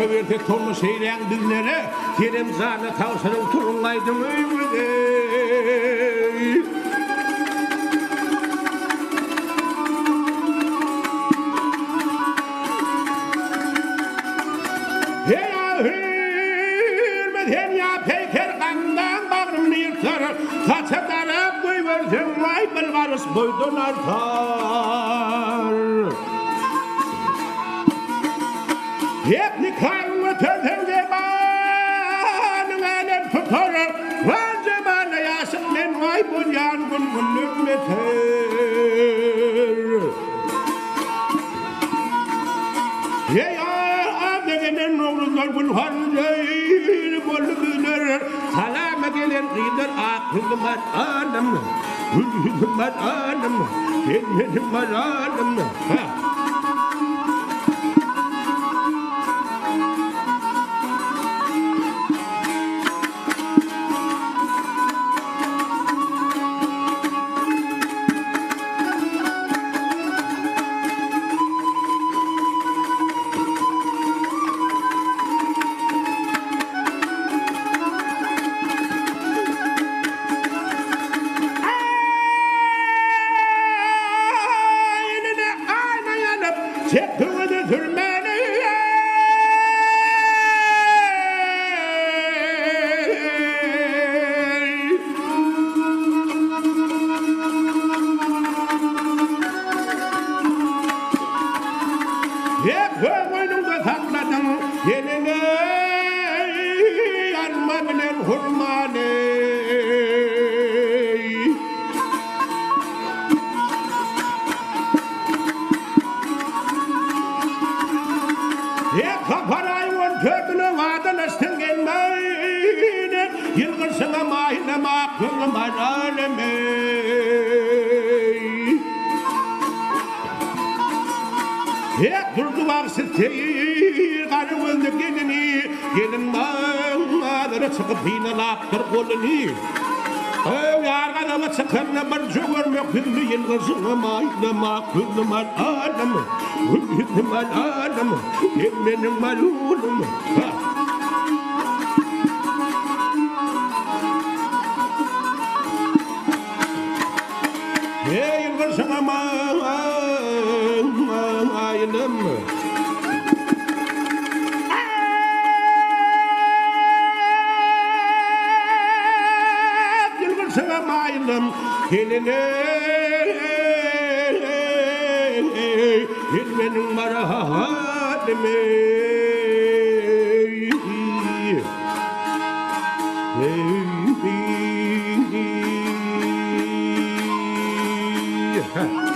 Kıvırtı tonu seyren dinlere Kerem zana tavsanın turunlaydım ömrüde Hürmet ya peyker kandan bağrımını yırtar Kaça taraf koyverdim vay bilgarız boydun artar Hepni karnı tözünce bağının elen tutar Var zamana yaşın men vay bu yangın günlük meter Abdegenen oğlunlar gülharlayır bolübüler Salama gelen kıydır aklım var anım Gülüm var anım Gelmedim var anım Çektiğini sürmeni Hep boynumda sakladın Yenine yanma bilen hurmanı Kaparay on tökünü vadan astın gelmeyine Yılgırsına mahinema aklım var aleme Hep durdu vaksız teyir Karı öldü gelini Gelin bağları çıkıp yine laptır kolunu Yargana ve çıkarına bir cöğürmek Hüllü yılgırsına mahinema aklım var aleme Hüllüm var aleme Benim malulum Hey yılgırsana mayılım Yılgırsana mayılım Eline benim marahatime Hey